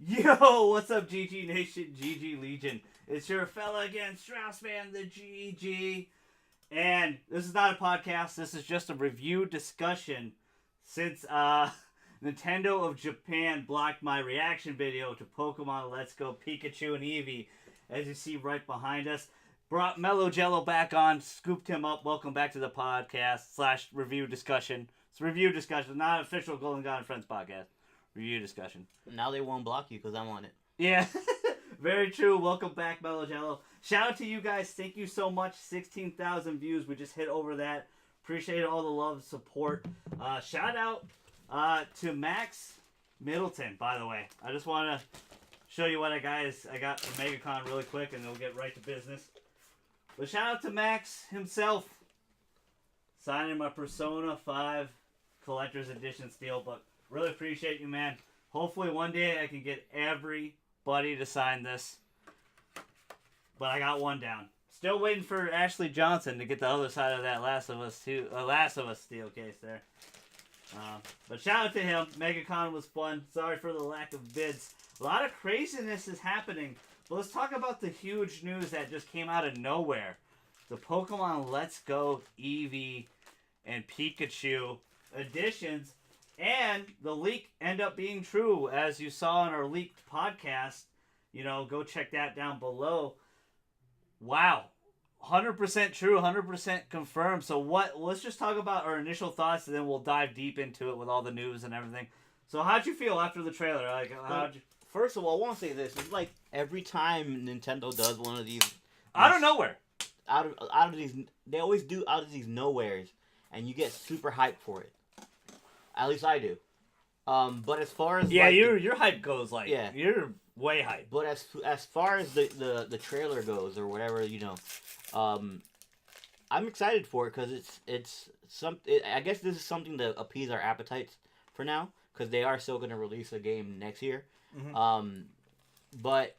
Yo, what's up, GG Nation, GG Legion? It's your fella again, Straussman, the GG. And this is not a podcast, this is just a review discussion since Nintendo of Japan blocked my reaction video to Pokemon Let's Go Pikachu and Evee. As you see right behind us, brought Mellow Jello back on, scooped him up. Welcome back to the podcast / review discussion. It's review discussion, not official Golden God and Friends podcast. Review discussion. Now they won't block you because I'm on it. Yeah, very true. Welcome back, Mellow Jello. Shout out to you guys. Thank you so much. 16,000 views. We just hit over that. Appreciate all the love, support. Shout out to Max Middleton, by the way. I just want to show you what I got from MegaCon really quick, and then we'll get right to business. But shout out to Max himself. Signing my Persona 5 Collector's Edition Steelbook. Really appreciate you, man. Hopefully one day I can get everybody to sign this. But I got one down. Still waiting for Ashley Johnson to get the other side of that Last of Us steel case there. But shout out to him. MegaCon was fun. Sorry for the lack of bids. A lot of craziness is happening. But let's talk about the huge news that just came out of nowhere. The Pokemon Let's Go Evee and Pikachu editions. And the leak ended up being true, as you saw in our leaked podcast. You know, go check that down below. Wow. 100% true, 100% confirmed. So let's just talk about our initial thoughts, and then we'll dive deep into it with all the news and everything. So how'd you feel after the trailer? First of all, I want to say this. It's like every time Nintendo does one of these... Out of nowhere. Out of these... They always do out of these nowheres, and you get super hyped for it. At least I do. But as far as your hype goes, you're way hyped. But as far as the trailer goes or whatever, I'm excited for it because it's I guess this is something to appease our appetites for now because they are still going to release a game next year. Mm-hmm. But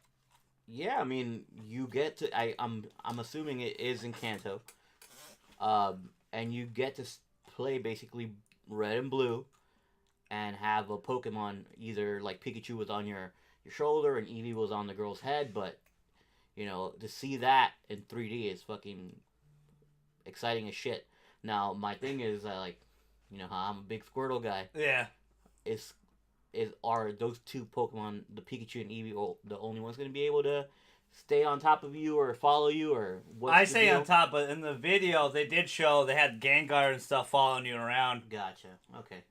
yeah, I mean you get to I'm assuming it is in Kanto, and you get to play basically Red and Blue, and have a Pokemon either like Pikachu was on your shoulder and Eevee was on the girl's head, but to see that in 3D is fucking exciting as shit. Now my thing is how I'm a big Squirtle guy. Yeah. Are those two Pokemon, the Pikachu and Eevee, the only ones going to be able to stay on top of you or follow you, or what? I say on top, but in the video they did show they had Gengar and stuff following you around. Gotcha. Okay.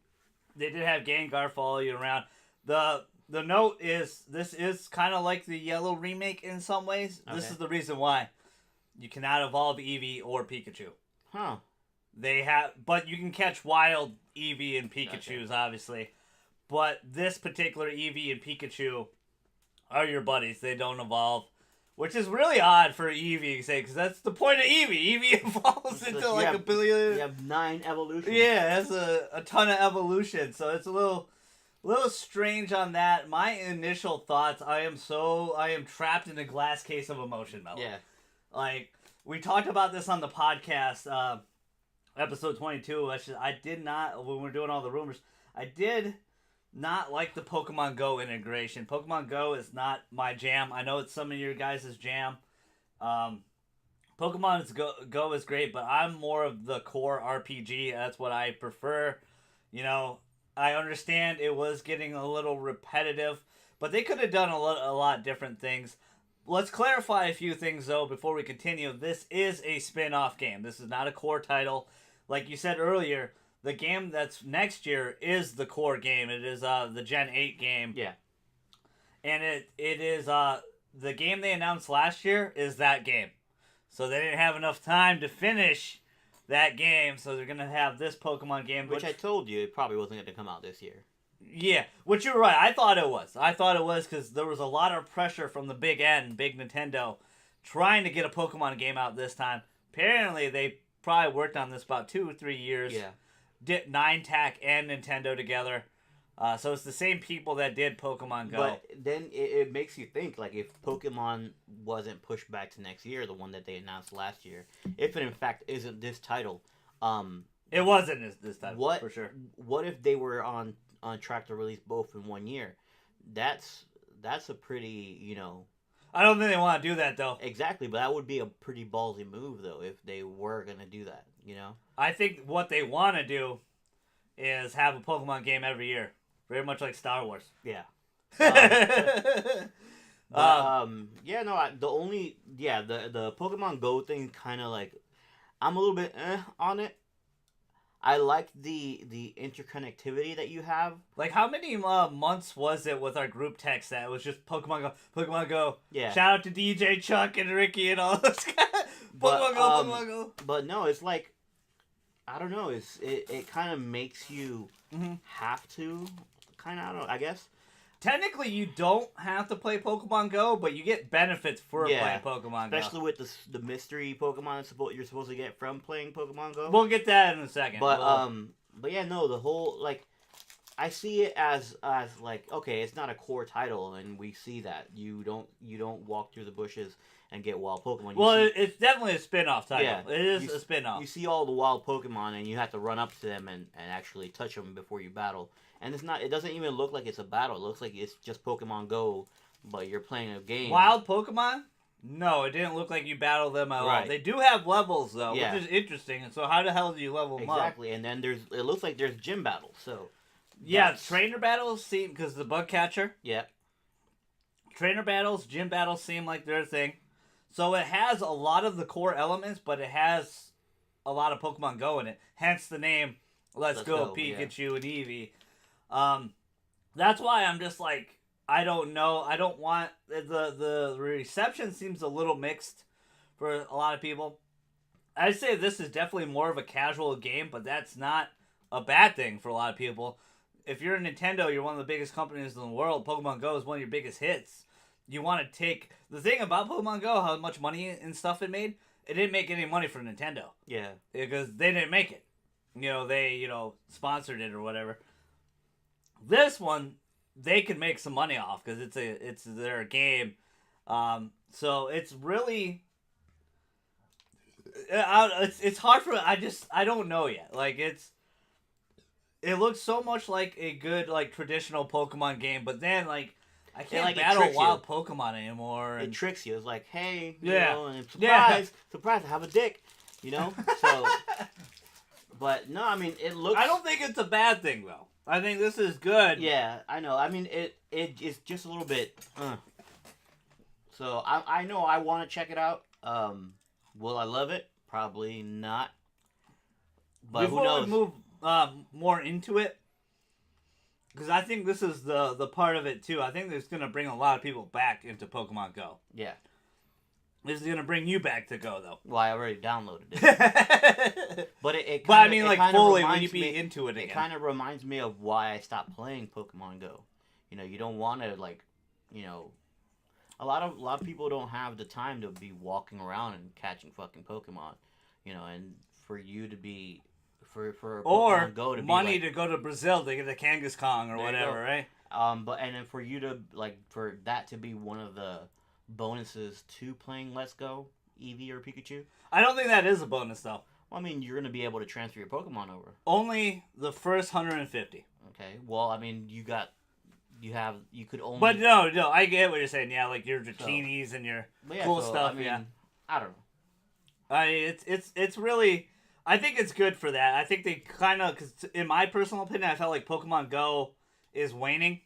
They did have Gengar follow you around. The note is this is kind of like the Yellow remake in some ways. Okay. This is the reason why you cannot evolve Eevee or Pikachu. Huh. But you can catch wild Eevee and Pikachus, gotcha. Obviously. But this particular Eevee and Pikachu are your buddies. They don't evolve. Which is really odd for Eevee, say, because that's the point of Eevee. Eevee evolves into like a billion. You have 9 evolutions. Yeah, it has a ton of evolution, so it's a little strange on that. My initial thoughts, I am trapped in a glass case of emotion, Mellow. Yeah. Like, we talked about this on the podcast, episode 22. I did not, when we were doing all the rumors, I did not like the Pokemon Go integration. Pokemon Go is not my jam. I know it's some of your guys' jam. Pokemon Go is great, but I'm more of the core RPG. That's what I prefer. I understand it was getting a little repetitive, but they could have done a lot different things. Let's clarify a few things, though, before we continue. This is a spin-off game. This is not a core title. Like you said earlier, the game that's next year is the core game. It is the Gen 8 game. Yeah. And it is the game they announced last year is that game. So they didn't have enough time to finish that game, so they're going to have this Pokemon game. Which I told you it probably wasn't going to come out this year. Yeah, which you're right. I thought it was because there was a lot of pressure from the big Nintendo, trying to get a Pokemon game out this time. Apparently, they probably worked on this about 2 or 3 years. Yeah. Did Ninetech and Nintendo together. So it's the same people that did Pokemon Go. But then it makes you think, like, if Pokemon wasn't pushed back to next year, the one that they announced last year, if it in fact isn't this title, it wasn't this title, for sure. What if they were on track to release both in 1 year? That's that's a pretty, I don't think they want to do that though. exactly, but that would be a pretty ballsy move though if they were gonna do that. I think what they want to do is have a Pokemon game every year, very much like Star Wars. Yeah. The Pokemon Go thing kind of like, I'm a little bit on it. I like the interconnectivity that you have. Like, how many months was it with our group text that it was just Pokemon Go? Yeah. Shout out to DJ Chuck and Ricky and all those guys. Pokemon Go. But no, it's like, I don't know. It kind of makes you have to, kind of, I don't know, I guess. Technically, you don't have to play Pokemon Go, but you get benefits for playing Pokemon Go. Especially with the mystery Pokemon you're supposed to get from playing Pokemon Go. We'll get that in a second. But yeah, no, the whole, like, I see it as like, okay, it's not a core title, and we see that. You don't walk through the bushes and get wild Pokemon. It's definitely a spin-off title. Yeah, it is a spin-off. You see all the wild Pokemon, and you have to run up to them and actually touch them before you battle. And it doesn't even look like it's a battle. It looks like it's just Pokemon Go, but you're playing a game. Wild Pokemon? No, it didn't look like you battle them at all. They do have levels, though, which is interesting. And so how the hell do you level them up? Exactly, and then it looks like there's gym battles, so... Yeah, trainer battles seem... Because the bug catcher. Yeah. Trainer battles, gym battles seem like their thing. So it has a lot of the core elements, but it has a lot of Pokemon Go in it. Hence the name, Let's Go Pikachu and Evee. That's why I'm just like, I don't know. I don't want... The reception seems a little mixed for a lot of people. I'd say this is definitely more of a casual game, but that's not a bad thing for a lot of people. If you're Nintendo, you're one of the biggest companies in the world. Pokemon Go is one of your biggest hits. You want to take... The thing about Pokemon Go, how much money and stuff it made, it didn't make any money for Nintendo. Yeah. Because they didn't make it. They, sponsored it or whatever. This one, they can make some money off because it's their game. So it's really... It's hard for... I don't know yet. Like, it looks so much like a good, like, traditional Pokemon game, but then, like, I can't battle wild Pokemon anymore. It tricks you. It's like, hey, and surprise, I have a dick, So, but no, I mean, it looks... I don't think it's a bad thing, though. I think this is good. Yeah, I know. I mean, it's just a little bit... So, I know I want to check it out. Will I love it? Probably not. But Before who knows? we move more into it, because I think this is the part of it too. I think it's going to bring a lot of people back into Pokemon Go. Yeah. This is going to bring you back to Go, though. Well, I already downloaded it. But I mean, like, fully when you be into it again. It kind of reminds me of why I stopped playing Pokemon Go. You don't want to, like, a lot of people don't have the time to be walking around and catching fucking Pokemon. And for you to be... For Pokemon Go to money be, like, to go to Brazil to get a Kangaskhan or whatever, right? And then for you to, like, for that to be one of the bonuses to playing Let's Go, Evee or Pikachu. I don't think that is a bonus, though. Well, I mean, you're going to be able to transfer your Pokemon over. Only the first 150. Okay. Well, I mean, you could only... But no, I get what you're saying. Yeah, like your Drakinis and your cool stuff. I mean, I don't know. It's really... I think it's good for that. I think they kind of... Because in my personal opinion, I felt like Pokemon Go is waning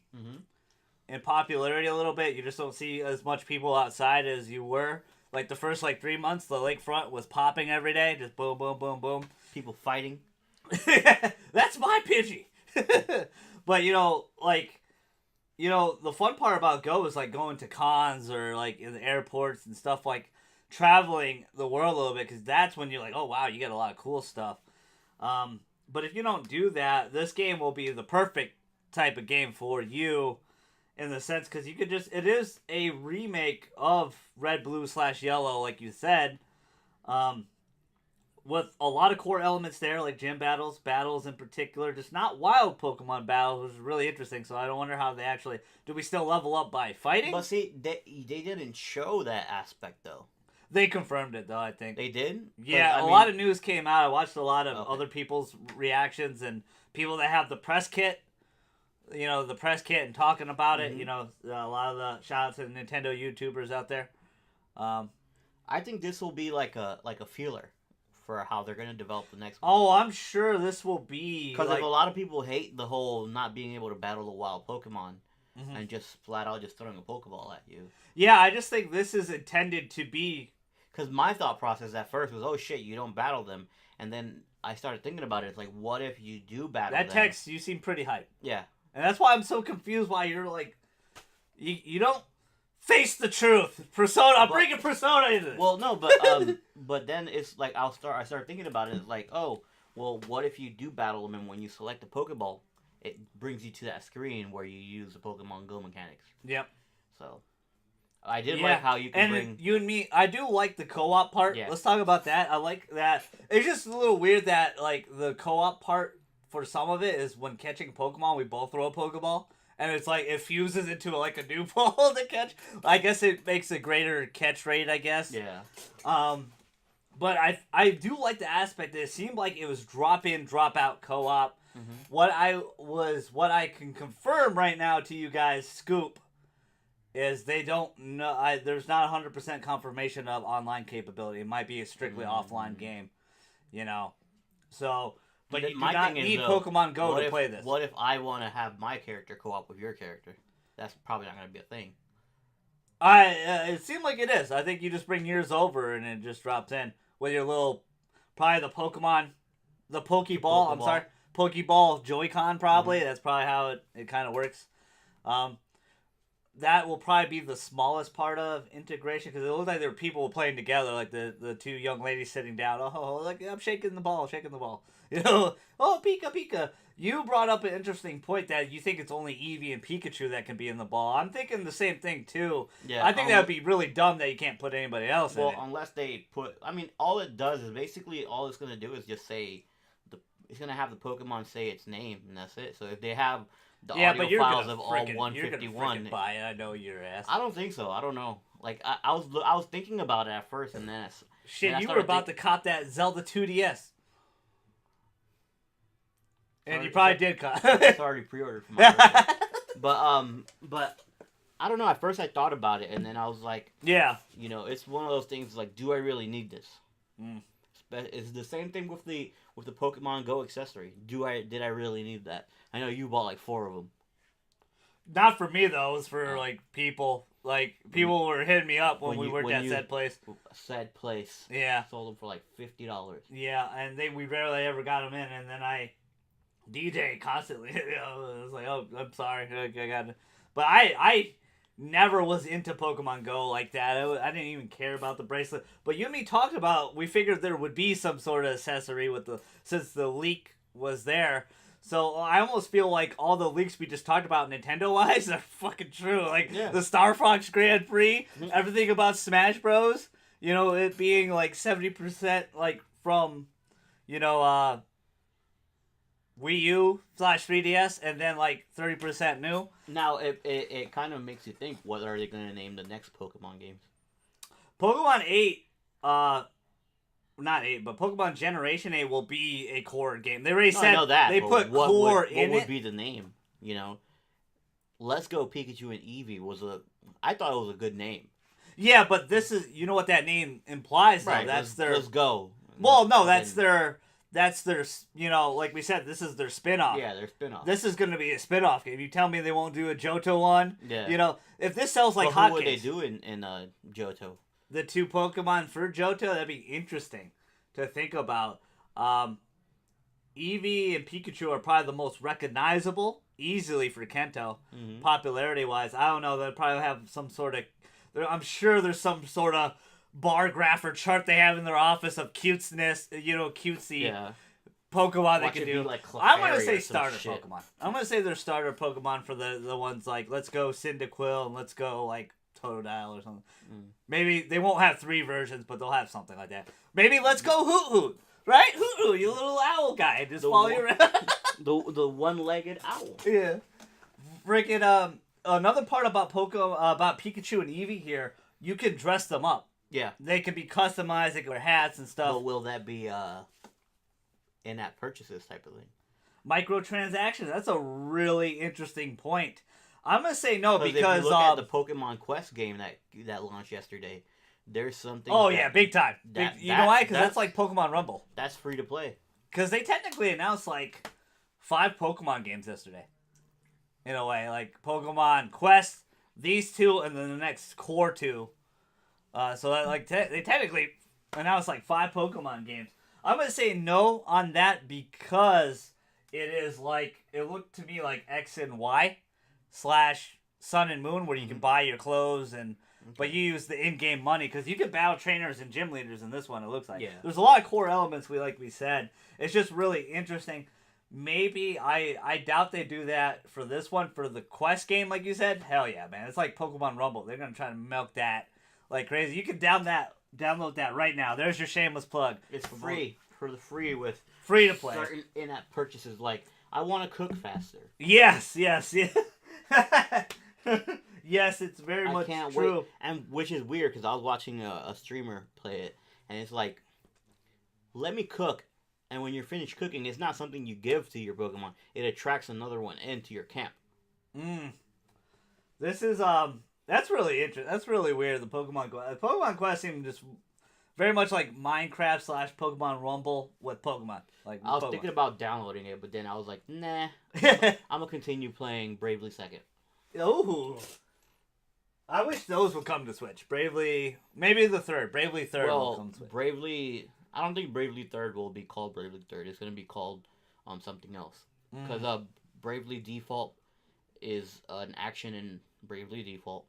in popularity a little bit. You just don't see as much people outside as you were. Like the first 3 months, the lakefront was popping every day. Just boom, boom, boom, boom. People fighting. That's my Pidgey. But, the fun part about Go is, like, going to cons or, like, in the airports and stuff, like, traveling the world a little bit, because that's when you're like, oh, wow, you get a lot of cool stuff. But if you don't do that, this game will be the perfect type of game for you in the sense, because you could just... It is a remake of Red, Blue / Yellow, like you said, with a lot of core elements there, like gym battles in particular, just not wild Pokemon battles, which is really interesting. So I don't wonder how they actually... Do we still level up by fighting? But see, they didn't show that aspect, though. They confirmed it, though, I think. They did? Yeah, a lot of news came out. I watched a lot of other people's reactions and people that have the press kit. the press kit and talking about it. A lot of the shout out to the Nintendo YouTubers out there. I think this will be like a feeler for how they're gonna develop the next one. Oh, I'm sure this will be because a lot of people hate the whole not being able to battle the wild Pokemon and just flat out just throwing a Pokeball at you. Yeah, I just think this is intended to be. Because my thought process at first was, oh shit, you don't battle them, and then I started thinking about it. It's like, what if you do battle them? That text, you seem pretty hyped. Yeah. And that's why I'm so confused why you're like, you don't face the truth. Persona, I'm bringing Persona into this. Well, no, but then it's like I start thinking about it. It's like, oh, well, what if you do battle them, and when you select a Pokeball, it brings you to that screen where you use the Pokemon Go mechanics. Yep. So, I did like how you can bring... you and me, I do like the co-op part. Yeah. Let's talk about that. I like that. It's just a little weird that, like, the co-op part for some of it is when catching Pokemon, we both throw a Pokeball. And it's like, it fuses into, like, a new ball to catch. I guess it makes a greater catch rate, I guess. Yeah. But I do like the aspect that it seemed like it was drop-in, drop-out co-op. Mm-hmm. What I can confirm right now to you guys, Scoop, is they don't know. There's not 100% confirmation of online capability. It might be a strictly offline game, So, but you do not need Pokemon Go to play this. What if I want to have my character co-op with your character? That's probably not going to be a thing. It seemed like it is. I think you just bring yours over and it just drops in with your little, probably the Pokeball. I'm sorry, Pokeball Joy-Con probably. Mm-hmm. That's probably how it kind of works. That will probably be the smallest part of integration because it looks like there were people playing together, like the two young ladies sitting down. Oh, like I'm shaking the ball. Oh, Pika. You brought up an interesting point that you think it's only Evee and Pikachu that can be in the ball. I'm thinking the same thing too. Yeah, I think that would be really dumb that you can't put anybody else in it. Well, unless they put. I mean, all it does is basically all it's going to do is just say it's going to have the Pokemon say its name, and that's it. So if they have the audio files of all 151. Buy it. I know your ass. I don't think so. I don't know. Like I was thinking about it at first, and then you were about to cop that Zelda 2DS, and you probably did cop. It's already pre-ordered for my birthday. But I don't know. At first, I thought about it, and then I was like, yeah, it's one of those things. Like, do I really need this? It's the same thing with the Pokemon Go accessory. Did I really need that? I know you bought like 4 of them. Not for me though. It was for like people. Like people were hitting me up when we worked at said place. Said place. Yeah. Sold them for like $50. Yeah, and we rarely ever got them in, and then I DJ constantly. I was like, oh, I'm sorry, I got it. But I never was into Pokemon Go like that. I didn't even care about the bracelet. But you and me talked about, we figured there would be some sort of accessory since the leak was there. So I almost feel like all the leaks we just talked about Nintendo-wise are fucking true. Like the Star Fox Grand Prix, everything about Smash Bros. It being like 70% like from, Wii U / 3DS, and then like 30% new. Now it kind of makes you think, what are they going to name the next Pokemon games? Pokemon 8, not 8, but Pokemon Generation 8 will be a core game. They already said I know that, they put core in it. What would be the name? Let's Go Pikachu and Eevee I thought it was a good name. Yeah, but this is, what that name implies though. Right, that's let's go. Well, no, that's their, like we said, this is their spin-off. Yeah, their spin-off. This is going to be a spin-off game. You tell me they won't do a Johto one? Yeah. If this sells like hotcakes. What would they do in Johto? The 2 Pokemon for Johto, that'd be interesting to think about. Eevee and Pikachu are probably the most recognizable, easily for Kento, popularity-wise. I don't know, they'll probably have some sort of... I'm sure there's some sort of bar graph or chart they have in their office of cuteness, cutesy Pokemon they can do. Like I'm going to say starter Pokemon. I'm going to say they're starter Pokemon for the ones like, let's go Cyndaquil and let's go like Totodile or something. Maybe they won't have 3 versions, but they'll have something like that. Maybe let's go Hoot Hoot. Right? Hoot Hoot, you little owl guy. Just follow you around. the one-legged owl. Yeah. Freaking, another part about about Pikachu and Eevee here, you can dress them up. Yeah. They can be customized, they can wear hats and stuff. But will that be in-app purchases type of thing? microtransactions. That's a really interesting point. I'm gonna say no because if you look at the Pokemon Quest game that launched yesterday, there's something. Oh yeah, big time. You know why? Because that's like Pokemon Rumble. That's free to play. Because they technically announced like 5 Pokemon games yesterday. In a way, like Pokemon Quest, these 2, and then the next core 2. So that like they technically announced like 5 Pokemon games. I'm gonna say no on that because it is like it looked to me like X and Y / Sun and Moon, where you can buy your clothes but you use the in-game money because you can battle trainers and gym leaders in this one. It looks like there's a lot of core elements. We said it's just really interesting. Maybe I doubt they do that for this one for the Quest game, like you said. Hell yeah, man! It's like Pokemon Rumble. They're gonna try to milk that like crazy. You can download that right now. There's your shameless plug. It's free with free to play. Certain in-app purchases like I want to cook faster. Yes. Yes, it's very much true. Wait. And which is weird because I was watching a streamer play it, and it's like, let me cook, and when you're finished cooking, it's not something you give to your Pokemon. It attracts another one into your camp. This is that's really interesting. That's really weird. The Pokemon Quest seemed just very much like Minecraft / Pokemon Rumble with Pokemon. Like I was thinking about downloading it, but then I was like, nah. I'm gonna continue playing Bravely Second. Oh, I wish those would come to Switch. Bravely, maybe the third. Bravely Third will come to Switch. Bravely, I don't think Bravely Third will be called Bravely Third. It's gonna be called something else. Because Bravely Default is an action in Bravely Default,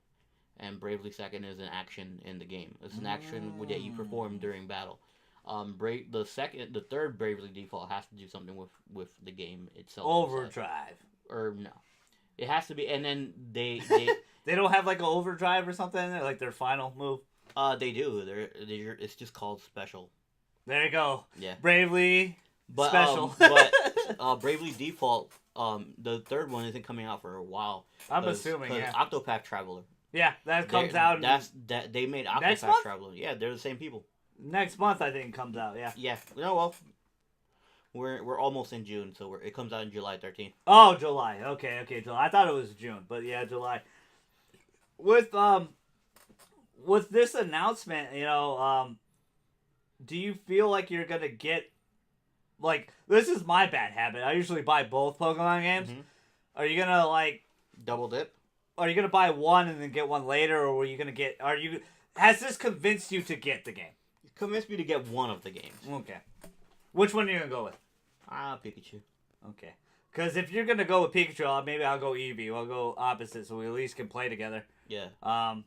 and Bravely Second is an action in the game. It's an action that you perform during battle. The third Bravely Default has to do something with the game itself. Overdrive. Or no. It has to be, and then they they don't have like an overdrive or something, like their final move. They do. It's just called special. There you go. Yeah. Bravely special. But Bravely Default, the third one isn't coming out for a while. I'm assuming. Yeah. Octopath Traveler. Yeah, that comes out. They made Octopath Traveler. Yeah, they're the same people. Next month, I think it comes out. Yeah. Yeah. No, well. We're almost in June, so it comes out on July 13th. Oh, July. Okay, July. I thought it was June, but yeah, July. With this announcement, do you feel like you're gonna get like this is my bad habit. I usually buy both Pokemon games. Mm-hmm. Are you gonna like double dip? Are you gonna buy one and then get one later, or were you gonna get? Has this convinced you to get the game? It convinced me to get one of the games. Okay. Which one are you gonna go with? Pikachu. Okay. Because if you're gonna go with Pikachu, maybe I'll go Evee. I'll go opposite, so we at least can play together. Yeah. I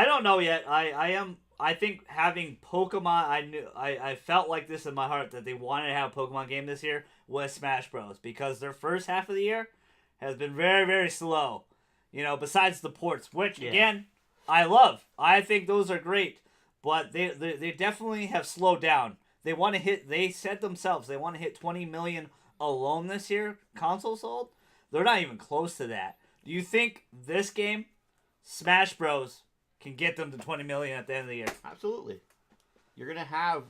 don't know yet. I think having Pokemon. I felt like this in my heart that they wanted to have a Pokemon game this year with Smash Bros. Because their first half of the year has been very, very slow. Besides the ports, which again I love. I think those are great, but they definitely have slowed down. They said themselves they want to hit 20 million alone this year, console sold. They're not even close to that. Do you think this game, Smash Bros, can get them to 20 million at the end of the year? Absolutely. You're going to have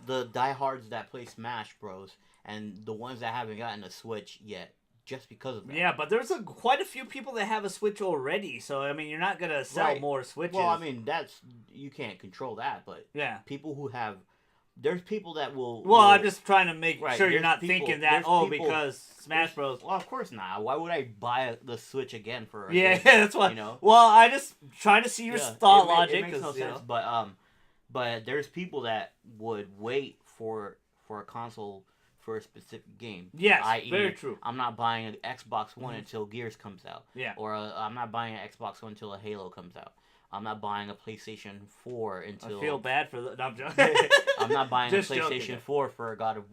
the diehards that play Smash Bros and the ones that haven't gotten a Switch yet just because of that. Yeah, but there's quite a few people that have a Switch already, so you're not going to sell more Switches. Well, you can't control that, but people who have there's people that will... Well, I'm just trying to make sure you're not thinking that, because Smash Bros... Well, of course not. Why would I buy the Switch again for a game? That's why. Well, I just trying to see your thought logic. It makes no sense. But there's people that would wait for a console for a specific game. Yes, very true. I'm not buying an Xbox One until Gears comes out. Yeah. Or I'm not buying an Xbox One until a Halo comes out. I'm not buying a PlayStation 4 until... I feel bad for the... No, I'm joking. I'm not buying a PlayStation 4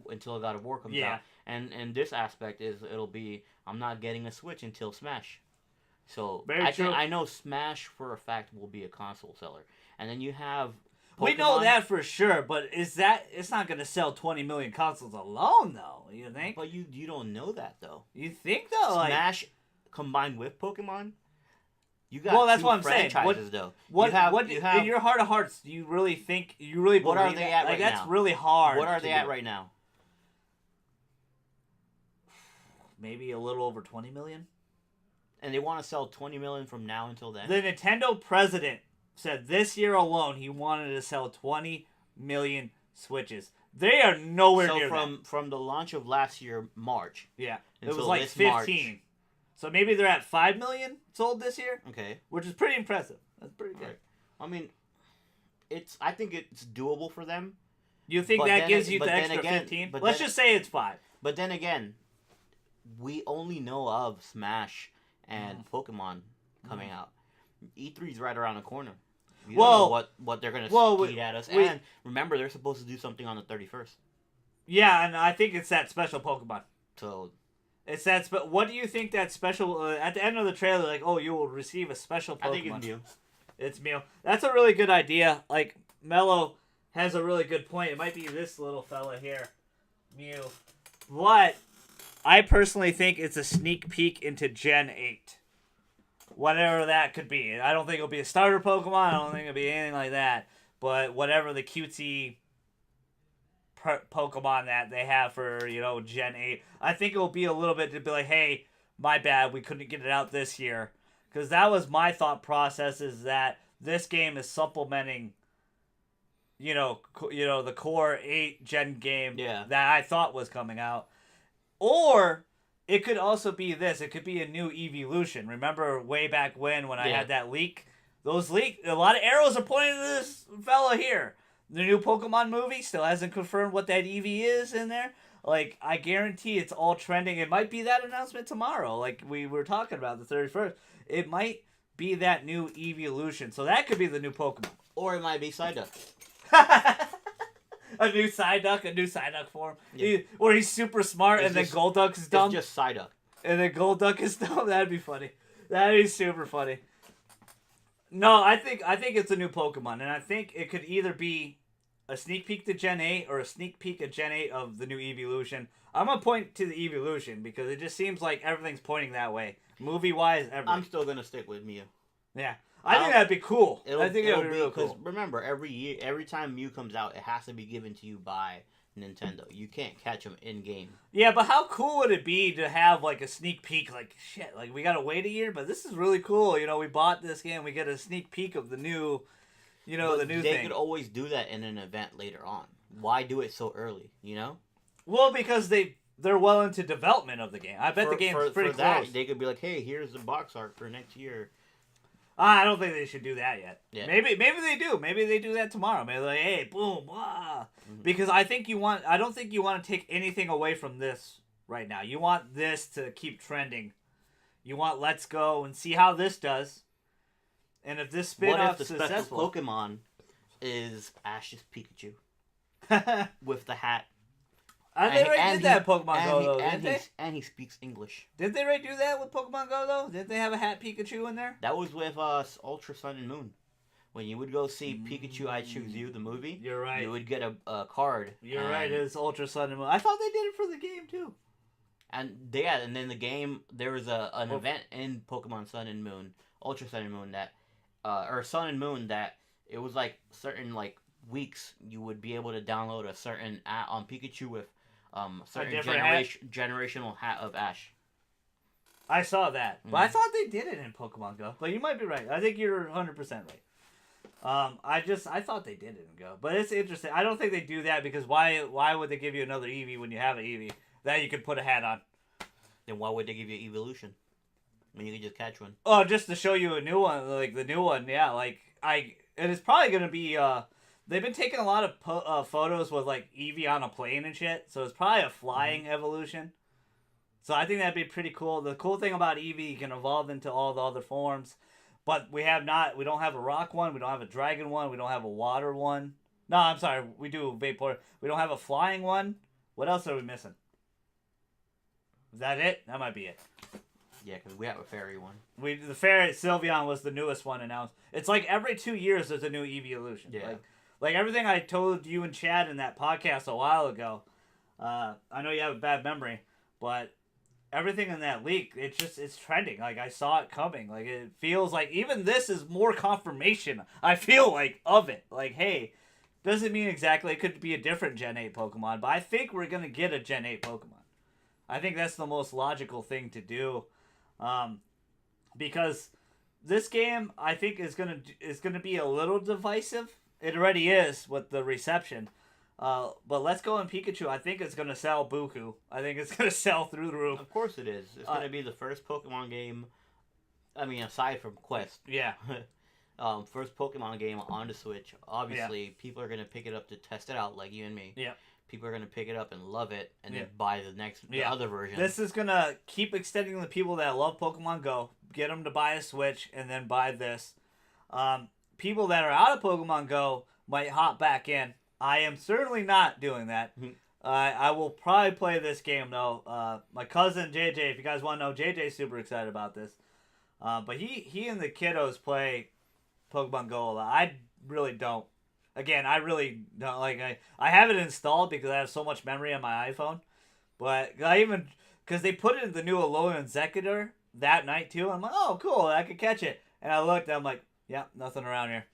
until God of War comes out. And this aspect it'll be... I'm not getting a Switch until Smash. So I know Smash for a fact will be a console seller. And then you have Pokemon. We know that for sure, but it's not going to sell 20 million consoles alone, though, you think? But you don't know that, though. You think, though? Smash combined with Pokemon... You got that's what I'm saying. Though. In your heart of hearts, do you really think believe what are they at right now? That's really hard. What are they at right now? maybe a little over 20 million. And they want to sell 20 million from now until then. The Nintendo president said this year alone he wanted to sell 20 million Switches. They are nowhere near that. From the launch of last year, March. Yeah, it was like 15. March. So maybe they're at 5 million sold this year. Okay, which is pretty impressive. That's pretty good. Right. I mean, I think it's doable for them. You think that gives you the extra 15? Let's just say it's 5. But then again, we only know of Smash and Pokemon coming out. E3's right around the corner. We don't know what they're going to skeet at us. And remember, they're supposed to do something on the 31st. Yeah, and I think it's that special Pokemon. So it's that. What do you think that special? At the end of the trailer, like, oh, you will receive a special Pokemon. I think it's Mew. It's Mew. That's a really good idea. Like Mello has a really good point. It might be this little fella here, Mew. But I personally think it's a sneak peek into Gen 8. Whatever that could be. I don't think it'll be a starter Pokemon. I don't think it'll be anything like that. But whatever the cutesy Pokemon that they have for, Gen 8, I think it will be a little bit to be like, hey, my bad, we couldn't get it out this year. Because that was my thought process, is that this game is supplementing, the core 8 Gen game that I thought was coming out. Or it could also be this. It could be a new evolution. Remember way back when I had that leak? Those leak, a lot of arrows are pointing to this fella here. The new Pokemon movie still hasn't confirmed what that Evee is in there. Like, I guarantee it's all trending. It might be that announcement tomorrow, like we were talking about, the 31st. It might be that new evolution. So that could be the new Pokemon. Or it might be Psyduck. A new Psyduck form. Yeah. Where he's super smart and then Golduck is dumb. It's just Psyduck. And then Golduck is dumb. That'd be funny. That'd be super funny. No, I think it's a new Pokemon. And I think it could either be a sneak peek to Gen 8 or a sneak peek at Gen 8 of the new evolution. I'm going to point to the evolution because it just seems like everything's pointing that way. Movie-wise, everything. I'm still going to stick with Mew. Yeah. I think that'd be cool. I think it would be real cool. Because remember, every time Mew comes out, it has to be given to you by Nintendo. You can't catch them in-game. Yeah, but how cool would it be to have, like, a sneak peek? Like, shit, like, we gotta wait a year, but this is really cool. We bought this game. We get a sneak peek of the new, the new thing. They could always do that in an event later on. Why do it so early, Well, because they're well into development of the game. I bet the game's pretty close. They could be like, hey, here's the box art for next year. I don't think they should do that yet. Yeah. Maybe they do. Maybe they do that tomorrow. Maybe like, hey, boom, wah. Mm-hmm. Because I don't think you want to take anything away from this right now. You want this to keep trending. You want Let's Go and see how this does. And if this spin-off is successful, special Pokemon is Ash's Pikachu with the hat. They already did that in Pokemon Go, though, didn't they? And he speaks English. Did they already do that with Pokemon Go, though? Didn't they have a hat Pikachu in there? That was with Ultra Sun and Moon. When you would go see Pikachu, I Choose You, the movie. You're right. You would get a card. You're right, it's Ultra Sun and Moon. I thought they did it for the game, too. And then the game, there was an event in Pokemon Sun and Moon, Ultra Sun and Moon, or Sun and Moon, that it was like certain weeks you would be able to download a certain app on Pikachu with certain generational hat of Ash. I saw that. But I thought they did it in Pokemon Go. But you might be right. I think you're 100% right. I thought they did it in Go. But it's interesting. I don't think they do that because why would they give you another Eevee when you have an Eevee that you could put a hat on? Then why would they give you Evolution when you could just catch one? Oh, just to show you a new one. Like the new one, yeah. And it's probably going to be... They've been taking a lot of photos with Eevee on a plane and shit, so it's probably a flying evolution. So I think that'd be pretty cool. The cool thing about Eevee, you can evolve into all the other forms, but we don't have a rock one, we don't have a dragon one, we don't have a water one. No, I'm sorry, we do Vapor. We don't have a flying one. What else are we missing? Is that it? That might be it. Yeah, because we have a fairy one. The fairy Sylveon was the newest one announced. It's like every 2 years there's a new evolution. Yeah. Like everything I told you and Chad in that podcast a while ago, I know you have a bad memory, but everything in that leak, it's trending. Like, I saw it coming. Like, it feels like even this is more confirmation, I feel like, of it. Like, hey, doesn't mean exactly it could be a different Gen 8 Pokemon, but I think we're going to get a Gen 8 Pokemon. I think that's the most logical thing to do, because this game I think is gonna be a little divisive. It already is with the reception. But Let's Go and Pikachu, I think it's gonna sell buku. I think it's gonna sell through the roof. Of course it is. It's gonna be the first Pokemon game. I mean, aside from Quest. Yeah. First Pokemon game on the Switch. Obviously, people are gonna pick it up to test it out, like you and me. Yeah. People are gonna pick it up and love it, and then buy the other version. This is gonna keep extending the people that love Pokemon Go, get them to buy a Switch, and then buy this. People that are out of Pokemon Go might hop back in. I am certainly not doing that. I will probably play this game though. My cousin JJ, if you guys want to know, JJ's super excited about this. But he and the kiddos play Pokemon Go a lot. I really don't. Again, I really don't like. I have it installed because I have so much memory on my iPhone. But because they put it in the new Alolan Executor that night too. I'm like, oh cool, I could catch it. And I looked, I'm like, yeah, nothing around here.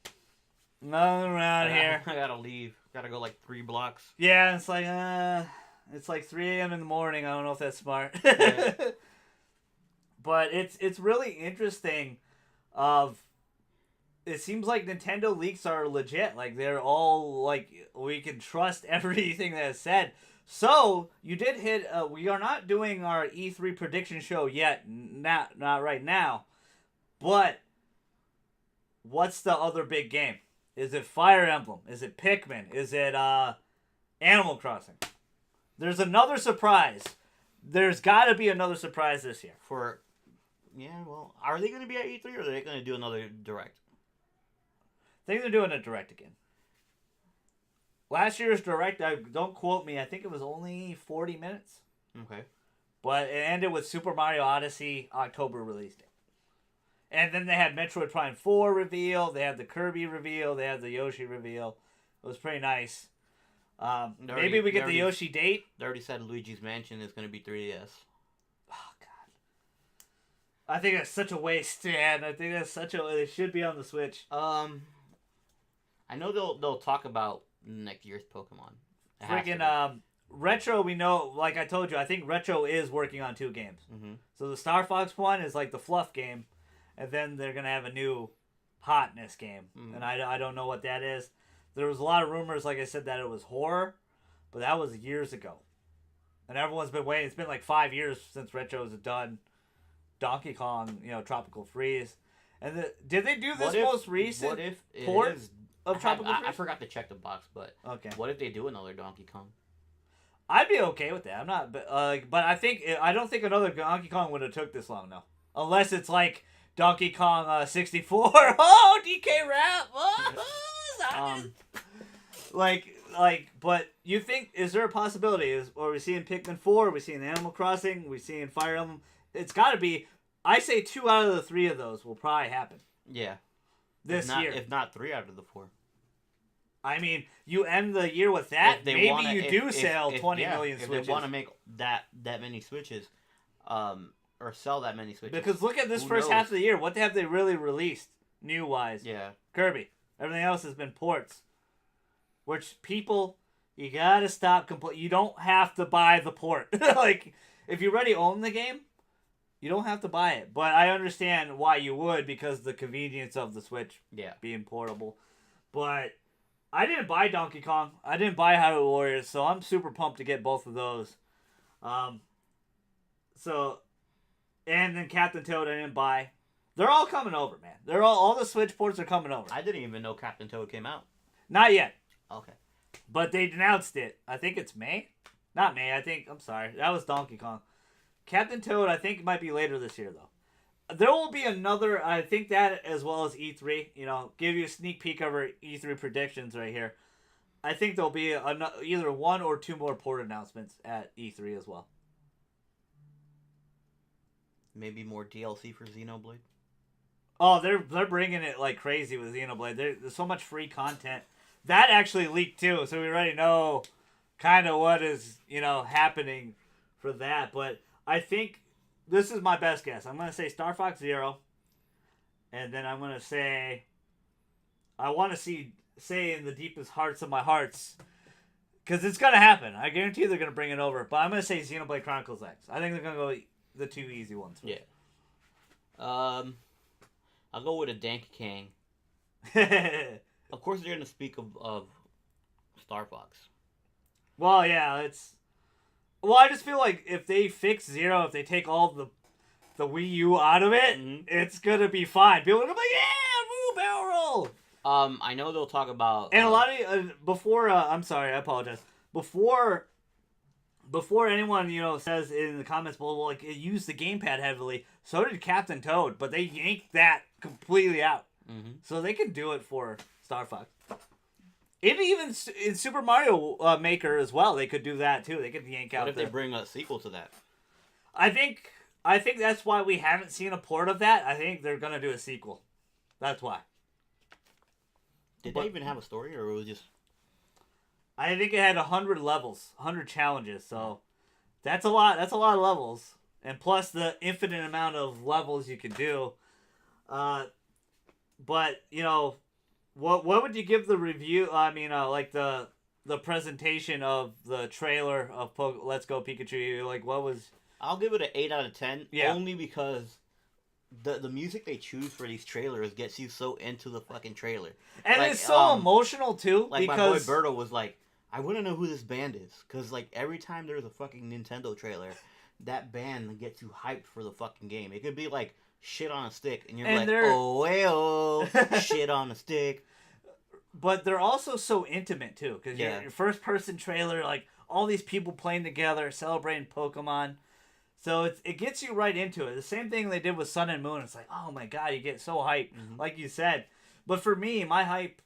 Nothing around here. I gotta leave. Gotta go like 3 blocks. Yeah, it's like 3 a.m. in the morning. I don't know if that's smart. But it's really interesting. It seems like Nintendo leaks are legit. Like they're all like we can trust everything that's said. So you did hit. We are not doing our E3 prediction show yet. Not right now. But what's the other big game? Is it Fire Emblem? Is it Pikmin? Is it Animal Crossing? There's another surprise. There's got to be another surprise this year. Are they going to be at E3 or are they going to do another Direct? I think they're doing a Direct again. Last year's Direct, don't quote me, I think it was only 40 minutes. Okay. But it ended with Super Mario Odyssey October release date. And then they had Metroid Prime 4 reveal. They had the Kirby reveal. They had the Yoshi reveal. It was pretty nice. Maybe we get the Yoshi date. They already said Luigi's Mansion is going to be 3DS. Oh, God. I think that's such a waste, man. I think that's it should be on the Switch. I know they'll talk about next year's Pokemon. Freaking, Retro, we know, like I told you, I think Retro is working on 2 games. Mm-hmm. So the Star Fox one is like the fluff game. And then they're going to have a new hotness game. And I don't know what that is. There was a lot of rumors, like I said, that it was horror. But that was years ago. And everyone's been waiting. It's been like 5 years since Retro's done Donkey Kong, Tropical Freeze. And did they do this most recent port of Tropical Freeze? I forgot to check the box, but okay. What if they do another Donkey Kong? I'd be okay with that. I'm not, but I don't think another Donkey Kong would have took this long, though. Unless it's like Donkey Kong 64. Oh, DK Rap. But you think, is there a possibility? Are we seeing Pikmin 4? Are we seeing Animal Crossing? Are we seeing Fire Emblem? It's got to be, I say 2 out of the 3 of those will probably happen. Yeah. This year. If not 3 out of the 4. I mean, you end the year with that, maybe you do sell 20 million Switches. If they want to make that many Switches, or sell that many Switches. Because look at this first half of the year. What have they really released, new-wise? Yeah. Kirby. Everything else has been ports. Which, people, you gotta stop You don't have to buy the port. Like, if you already own the game, you don't have to buy it. But I understand why you would, because the convenience of the Switch being portable. But I didn't buy Donkey Kong. I didn't buy Hyrule Warriors, so I'm super pumped to get both of those. And then Captain Toad I didn't buy. They're all coming over, man. They're all the Switch ports are coming over. I didn't even know Captain Toad came out. Not yet. Okay. But they announced it. I think it's May. Not May. I'm sorry. That was Donkey Kong. Captain Toad, I think, might be later this year, though. There will be another, I think that as well as E3. Give you a sneak peek of our E3 predictions right here. I think there'll be either 1 or 2 more port announcements at E3 as well. Maybe more DLC for Xenoblade. Oh, they're bringing it like crazy with Xenoblade. There's so much free content. That actually leaked too, so we already know kind of what is, happening for that. But I think this is my best guess. I'm going to say Star Fox Zero. And then I'm going to say, I want to say in the deepest hearts of my hearts, Because it's going to happen. I guarantee they're going to bring it over. But I'm going to say Xenoblade Chronicles X. I think they're going to go the 2 easy ones. Yeah. I'll go with a Dank King. Of course, they're going to speak of Star Fox. Well, yeah, it's... Well, I just feel like if they fix Zero, if they take all the Wii U out of it, it's going to be fine. People are going to be like, yeah, woo, barrel roll! I know they'll talk about... And a lot of... before... I'm sorry, I apologize. Before anyone, says in the comments below, well, like, it used the gamepad heavily, so did Captain Toad, but they yanked that completely out. Mm-hmm. So they can do it for Star Fox. And even in Super Mario Maker as well, they could do that too. They could yank out. What if they bring a sequel to that? I think that's why we haven't seen a port of that. I think they're gonna do a sequel. That's why. Did they even have a story, or it was just? I think it had 100 levels, 100 challenges. So that's a lot. That's a lot of levels, and plus the infinite amount of levels you can do. But what would you give the review? I mean, like the presentation of the trailer of Let's Go Pikachu. Like, what was? I'll give it an 8 out of 10. Yeah. Only because the music they choose for these trailers gets you so into the fucking trailer, and it's so emotional too. Like because... my boy Berto was like, I want to know who this band is, because like every time there's a fucking Nintendo trailer, that band gets you hyped for the fucking game. It could be like Shit on a Stick, and you're like, oh, well, Shit on a Stick. But they're also so intimate too, because your first person trailer, like all these people playing together, celebrating Pokemon. So it gets you right into it. The same thing they did with Sun and Moon. It's like, oh my god, you get so hyped, like you said. But for me, my hype,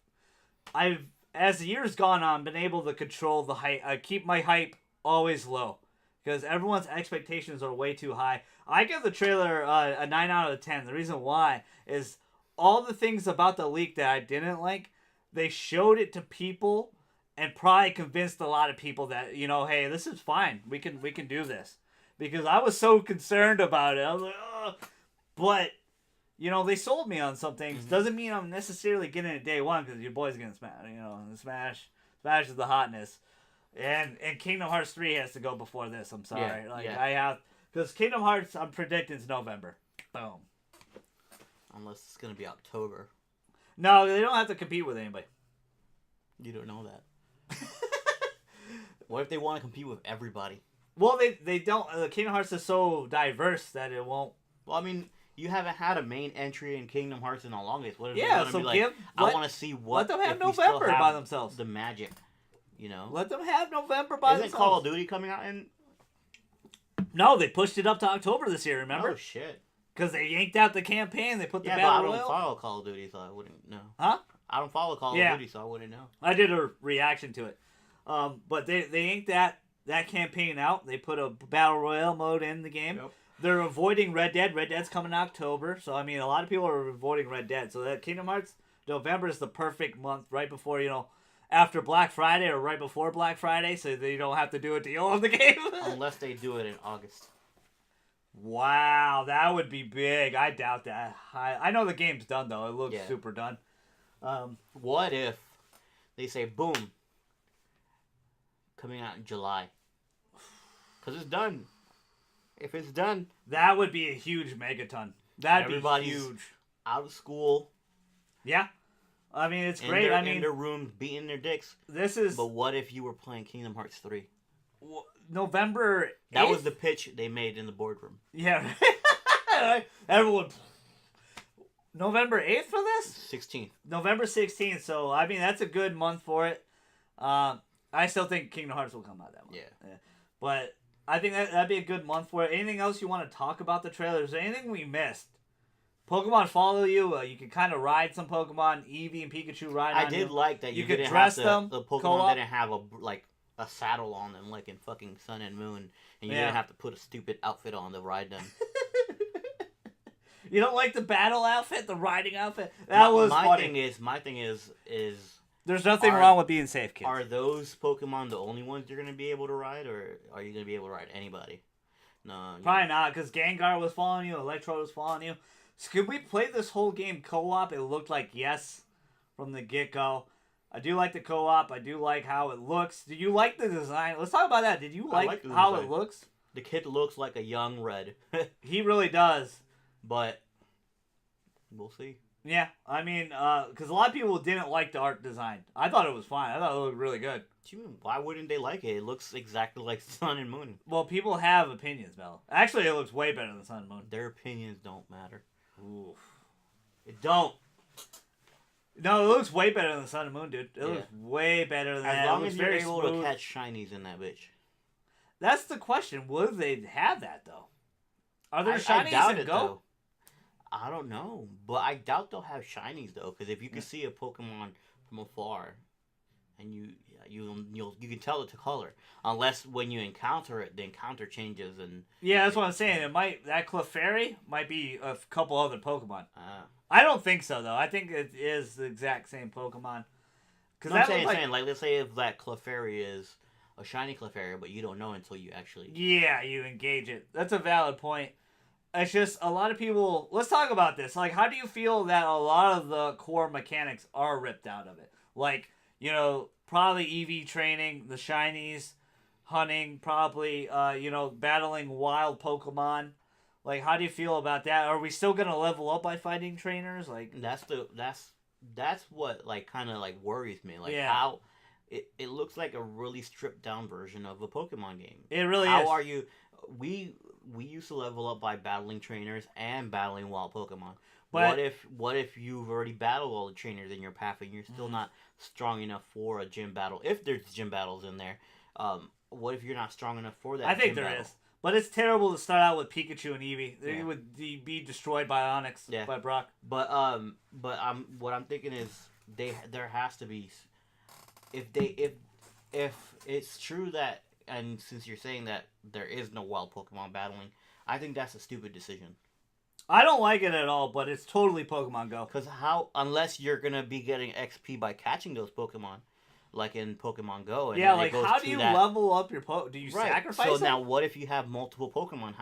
as the years gone on, been able to control the hype. I keep my hype always low, because everyone's expectations are way too high. I give the trailer a 9 out of 10. The reason why is all the things about the leak that I didn't like, they showed it to people and probably convinced a lot of people that, hey, this is fine. We can do this. Because I was so concerned about it. I was like, oh. But, they sold me on some things. Doesn't mean I'm necessarily getting it day one, because your boy's getting smashed. Smash is the hotness. And Kingdom Hearts 3 has to go before this. I'm sorry. I have... Because Kingdom Hearts, I'm predicting it's November. Boom. Unless it's going to be October. No, they don't have to compete with anybody. You don't know that. What if they want to compete with everybody? Well, they don't. Kingdom Hearts is so diverse that it won't. Well, I mean, you haven't had a main entry in Kingdom Hearts in the longest. What if so be like, I want to see what. Let them have November by themselves. The magic, Let them have November by themselves. Isn't Call of Duty coming out in? No, they pushed it up to October this year. Remember? Oh shit. Because they yanked out the campaign. They put the battle but I royale. don't follow Call of Duty, so I wouldn't know. Huh? I don't follow Call of Duty, so I wouldn't know. I did a reaction to it. But they yanked that campaign out. They put a battle royale mode in the game. Yep. They're avoiding Red Dead. Red Dead's coming in October. So, I mean, a lot of people are avoiding Red Dead. So that Kingdom Hearts, November is the perfect month right before, after Black Friday or right before Black Friday, so that you don't have to do a deal on the game. Unless they do it in August. Wow, that would be big. I doubt that. I know the game's done, though. It looks super done. What if they say, boom, coming out in July? Because it's done. If it's done, that would be a huge megaton. That'd be huge. Out of school. Yeah. I mean, it's great. In their rooms, beating their dicks. But what if you were playing Kingdom Hearts 3? November 8th? That was the pitch they made in the boardroom. Yeah. Everyone. November 8th for this? 16th. November 16th. So, I mean, that's a good month for it. I still think Kingdom Hearts will come out that month. Yeah. But I think that'd be a good month for it. Anything else you want to talk about the trailer? Is there anything we missed? Pokemon follow you. You can kind of ride some Pokemon. Eevee and Pikachu ride on you. I did like that you could dress them. The Pokemon didn't have a saddle on them like in fucking Sun and Moon. And you didn't have to put a stupid outfit on to ride them. You don't like the battle outfit? The riding outfit? That was funny. My thing is... There's nothing wrong with being safe, kids. Are those Pokemon the only ones you're going to be able to ride, or are you going to be able to ride anybody? No. Probably not, because Gengar was following you, Electro was following you. So could we play this whole game co-op? It looked like yes from the get-go. I do like the co-op. I do like how it looks. Do you like the design? Let's talk about that. Did you like the how design. it looks? The kid looks like a young Red. He really does. But we'll see. Yeah, I mean, because a lot of people didn't like the art design. I thought it was fine. I thought it looked really good. What do you mean? Why wouldn't they like it? It looks exactly like Sun and Moon. Well, people have opinions, Mel. Actually, it looks way better than Sun and Moon. Their opinions don't matter. Oof. It don't. No, it looks way better than the Sun and Moon, dude. It looks way better than that. As long as you're very able smooth. to catch shinies in that bitch. That's the question. Will they have that, though? Are there I shinies doubt in it, Go? though. I don't know. But I doubt they'll have shinies, though. Because if you can see a Pokemon from afar, and you can tell it's a color. Unless when you encounter it, the encounter changes. And Yeah, that's what I'm saying. That Clefairy might be a couple other Pokemon. I don't think so, though. I think it is the exact same Pokemon. No, I'm saying, like, let's say if that Clefairy is a shiny Clefairy, but you don't know until you actually... Yeah, you engage it. That's a valid point. It's just a lot of people... Let's talk about this. Like, how do you feel that a lot of the core mechanics are ripped out of it? Like, you know, probably Evee training, the shinies, hunting, probably, battling wild Pokemon. Like, how do you feel about that? Are we still gonna level up by fighting trainers? Like, that's what, like, kind of, like, worries me. Like, Yeah. how... It looks like a really stripped down version of a Pokemon game. it really is. How are you... We used to level up by battling trainers and battling wild Pokemon. But what if you've already battled all the trainers in your path and you're still not strong enough for a gym battle? If there's gym battles in there, what if you're not strong enough for that? I think gym there battle? is. But it's terrible to start out with Pikachu and Evee. They Yeah. would be destroyed by Onyx, by Brock. But what I'm thinking is there has to be, if it's true that, and since you're saying that there is no wild Pokemon battling, I think that's a stupid decision. I don't like it at all, but it's totally Pokemon Go. Because unless you're gonna be getting XP by catching those Pokemon, like in Pokemon Go, and Yeah, then like, it goes how to do you that... level up your Do you Right. sacrifice So them? now, what if you have multiple Pokemon?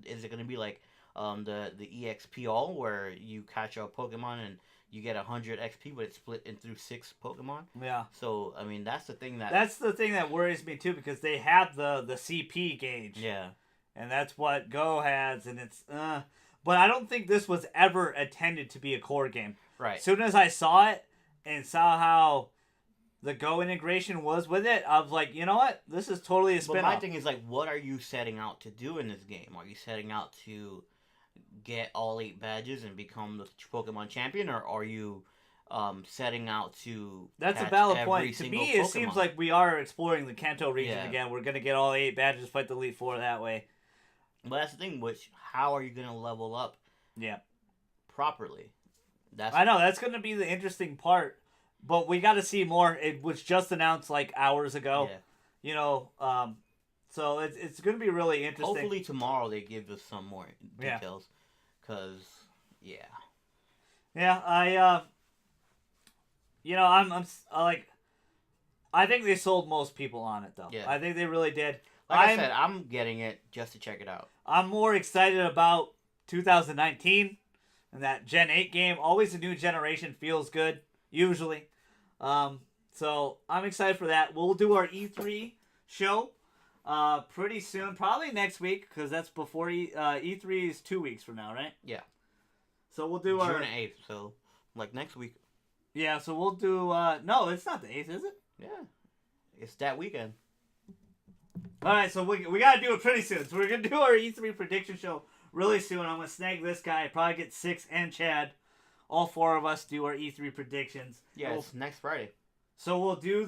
Is it gonna be like the EXP all, where you catch a Pokemon and you get 100 XP, but it's split in through 6 Pokemon? Yeah. So I mean, that's the thing that worries me too, because they have the CP gauge. Yeah. And that's what Go has, and it's but I don't think this was ever intended to be a core game. Right. As soon as I saw it and saw how the Go integration was with it, I was like, you know what? This is totally a spin-off. But my thing is, like, what are you setting out to do in this game? Are you setting out to get all 8 badges and become the Pokemon champion, or are you setting out to... That's a valid point. To me, it seems like we are exploring the Kanto region again. We're going to get all 8 badges, fight the Elite Four that way. But that's the thing, how are you going to level up properly? I know, that's going to be the interesting part. But we got to see more. It was just announced like hours ago. Yeah. You know, so it's going to be really interesting. Hopefully tomorrow they give us some more details. Because, yeah. Yeah, I think they sold most people on it, though. Yeah. I think they really did. Like I said, I'm getting it just to check it out. I'm more excited about 2019 and that Gen 8 game. Always a new generation feels good, usually. So I'm excited for that. We'll do our E3 show pretty soon, probably next week, because that's before E3 is 2 weeks from now, right? Yeah. So we'll do June 8th, so like next week. Yeah, so we'll do no, it's not the 8th, is it? Yeah. It's that weekend. Alright, so we gotta do it pretty soon. So we're gonna do our E3 prediction show really soon. I'm gonna snag this guy, probably get Six and Chad. All 4 of us do our E3 predictions. Yeah, it's next Friday. So we'll do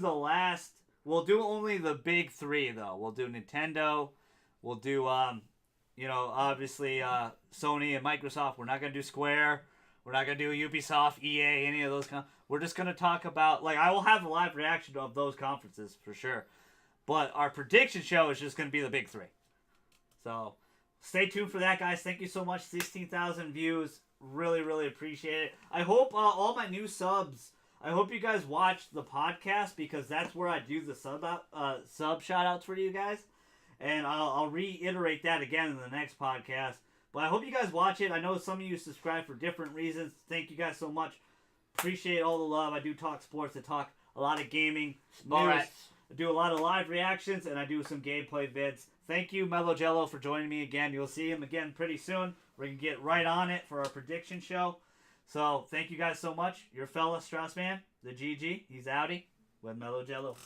we'll do only the big 3 though. We'll do Nintendo, we'll do obviously Sony and Microsoft. We're not gonna do Square. We're not gonna do Ubisoft, EA, any of those. We're just gonna talk about, like, I will have a live reaction of those conferences for sure. But our prediction show is just gonna be the big 3. So stay tuned for that, guys. Thank you so much. 16,000 views. Really, really appreciate it. I hope all my new subs. I hope you guys watch the podcast, because that's where I do the sub shout outs for you guys. And I'll reiterate that again in the next podcast. But I hope you guys watch it. I know some of you subscribe for different reasons. Thank you guys so much. Appreciate all the love. I do talk sports. I talk a lot of gaming Small news. rats. I do a lot of live reactions, and I do some gameplay vids. Thank you, Mellow Jello, for joining me again. You'll see him again pretty soon. We're going to get right on it for our prediction show. So, thank you guys so much. Your fella, Strauss Man, the GG. He's outie with Mellow Jello.